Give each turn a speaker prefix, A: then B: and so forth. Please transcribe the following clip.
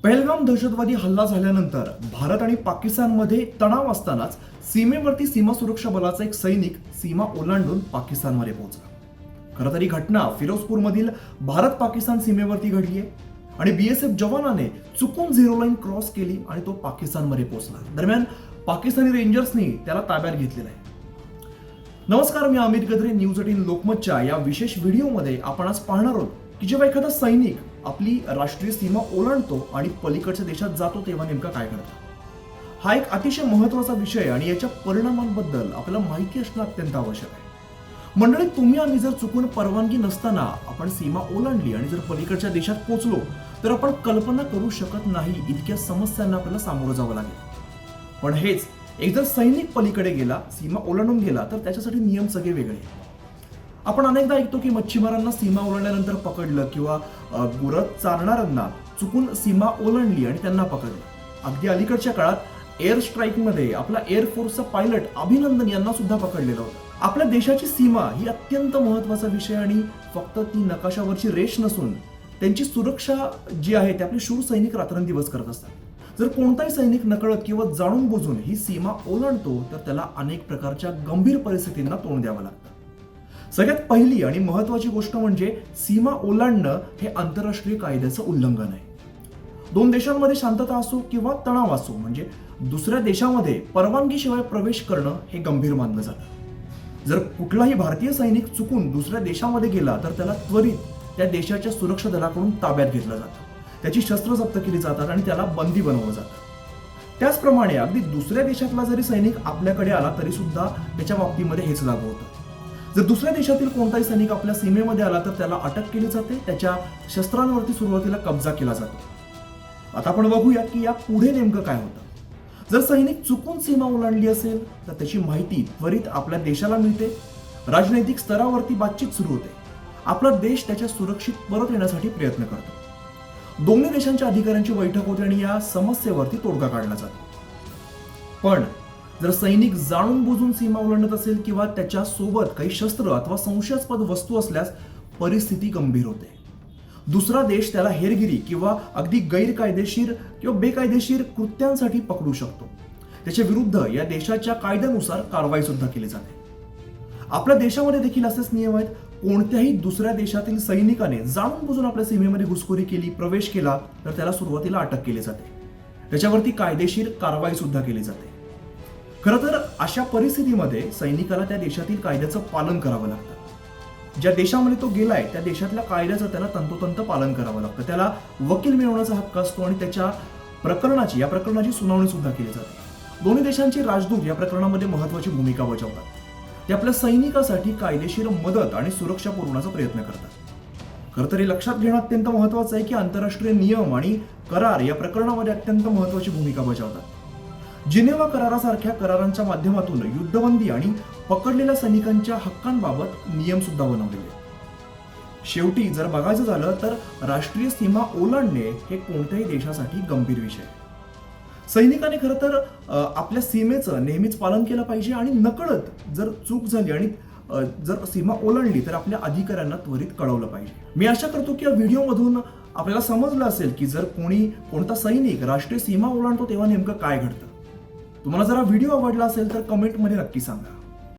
A: पहलगाम दहशतवादी हल्ला झाल्यानंतर भारत आणि पाकिस्तानमध्ये तणाव असतानाच सीमेवरती सीमा सुरक्षा बलाचा एक सैनिक सीमा ओलांडून पाकिस्तानमध्ये पोहोचला. खरं तर ही घटना फिरोजपूरमधील भारत पाकिस्तान सीमेवरती घडली आहे आणि बीएसएफ जवानाने चुकून झिरो लाईन क्रॉस केली आणि तो पाकिस्तानमध्ये पोहोचला. दरम्यान पाकिस्तानी रेंजर्सनी त्याला ताब्यात घेतलेलं आहे. नमस्कार, मी अमित गद्रे. न्यूज 18 लोकमतच्या या विशेष व्हिडिओमध्ये आपण आज पाहणार आहोत की जेव्हा एखादा सैनिक आपली राष्ट्रीय सीमा ओलांडतो आणि पलीकडच्या देशात जातो तेव्हा नेमका काय घडतं. हा एक अतिशय महत्वाचा विषय आणि याच्या परिणामांबद्दल आपल्याला माहिती असणं अत्यंत आवश्यक आहे. मंडळी, तुम्ही आम्ही जर चुकून परवानगी नसताना आपण सीमा ओलांडली आणि जर पलीकडच्या देशात पोहोचलो तर आपण कल्पना करू शकत नाही इतक्या समस्यांना आपल्याला सामोरं जावं लागेल. पण हेच एक जर सैनिक पलीकडे गेला, सीमा ओलांडून गेला, तर त्याच्यासाठी नियम सगळे वेगळे. आपण अनेकदा ऐकतो की मच्छीमारांना सीमा ओलांडल्यानंतर पकडलं किंवा गुरं चारणाऱ्यांना चुकून सीमा ओलांडली आणि त्यांना पकडलं. अगदी अलीकडच्या काळात एअर स्ट्राईकमध्ये आपला एअरफोर्सचा पायलट अभिनंदन यांना सुद्धा पकडलेलं होतं. आपल्या देशाची सीमा ही अत्यंत महत्वाचा विषय आणि फक्त ती नकाशावरची रेष नसून त्यांची सुरक्षा जी आहे ते आपले शूर सैनिक रात्रंदिवस करत असतात. जर कोणताही सैनिक नकळत किंवा जाणून बुजून ही सीमा ओलांडतो तर त्याला अनेक प्रकारच्या गंभीर परिस्थितींना तोंड द्यावं लागतं. सगळ्यात पहिली आणि महत्वाची गोष्ट म्हणजे सीमा ओलांडणं हे आंतरराष्ट्रीय कायद्याचं उल्लंघन आहे. दोन देशांमध्ये शांतता असो किंवा तणाव असो, म्हणजे दुसऱ्या देशामध्ये परवानगीशिवाय प्रवेश करणं हे गंभीर मानलं जातं. जर कुठलाही भारतीय सैनिक चुकून दुसऱ्या देशामध्ये गेला तर त्याला त्वरित त्या देशाच्या सुरक्षा दलाकडून ताब्यात घेतलं जातं. त्याची शस्त्र जप्त केली जातात आणि त्याला बंदी बनवलं जातं. त्याचप्रमाणे अगदी दुसऱ्या देशातला जरी सैनिक आपल्याकडे आला तरी सुद्धा त्याच्या बाबतीमध्ये हेच लागू होतं. जर दुसऱ्या देशातील कोणताही सैनिक आपल्या सीमेमध्ये आला तर त्याला अटक केली जाते, त्याच्या शस्त्रांवरती सुरुवातीला कब्जा केला जातो. आता आपण बघूया की या पुढे नेमकं काय होतं. जर सैनिक चुकून सीमा ओलांडली असेल तर त्याची माहिती त्वरित आपल्या देशाला मिळते. राजनैतिक स्तरावरती बातचीत सुरू होते. आपला देश त्याच्या सुरक्षित परत येण्यासाठी प्रयत्न करतो. दोन्ही देशांच्या अधिकाऱ्यांची बैठक होते आणि या समस्येवरती तोडगा काढला जातो. पण जर सैनिक जाणून बुजून सीमा ओलांडत असेल किंवा त्याच्या सोबत काही शस्त्र अथवा संशयास्पद वस्तू असल्यास परिस्थिती गंभीर होते. दुसरा देश त्याला हेरगिरी किंवा अगदी गैरकायदेशीर किंवा बेकायदेशीर कृत्यांसाठी पकडू शकतो. त्याच्या विरुद्ध या देशाच्या कायद्यानुसार कारवाई सुद्धा केली जाते. आपल्या देशामध्ये देखील असेच नियम आहेत. कोणत्याही दुसऱ्या देशातील सैनिकाने जाणून बुजून आपल्या सीमेमध्ये घुसखोरी केली, प्रवेश केला तर त्याला सुरुवातीला अटक केली जाते. त्याच्यावरती कायदेशीर कारवाई सुद्धा केली जाते. खरं तर अशा परिस्थितीमध्ये सैनिकाला त्या देशातील कायद्याचं पालन करावं लागतं. ज्या देशामध्ये तो गेलाय त्या देशातल्या कायद्याचं त्याला तंतोतंत पालन करावं लागतं. त्याला वकील मिळवण्याचा हक्क असतो आणि त्याच्या या प्रकरणाची सुनावणी सुद्धा केली जाते. दोन्ही देशांचे राजदूत या प्रकरणामध्ये महत्वाची भूमिका बजावतात. ते आपल्या सैनिकासाठी कायदेशीर मदत आणि सुरक्षा पुरवण्याचा प्रयत्न करतात. खरं तर हे लक्षात घेणं अत्यंत महत्वाचं आहे की आंतरराष्ट्रीय नियम आणि करार या प्रकरणामध्ये अत्यंत महत्वाची भूमिका बजावतात. जिनेवा करारासारख्या करारांच्या माध्यमातून युद्धबंदी आणि पकडलेल्या सैनिकांच्या हक्कांबाबत नियम सुद्धा बनवलेले. शेवटी जर बघायचं झालं तर राष्ट्रीय सीमा ओलांडणे हे कोणत्याही देशासाठी गंभीर विषय आहे. सैनिकाने खरं तर आपल्या सीमेचं नेहमीच पालन केलं पाहिजे आणि नकळत जर चूक झाली आणि जर सीमा ओलांडली तर आपल्या अधिकाऱ्यांना त्वरित कळवलं पाहिजे. मी आशा करतो की या व्हिडिओमधून आपल्याला समजलं असेल की जर कोणता सैनिक राष्ट्रीय सीमा ओलांडतो तेव्हा नेमकं काय घडतं. तुम्हाला जर हा व्हिडिओ आवडला असेल तर कमेंटमध्ये नक्की सांगा.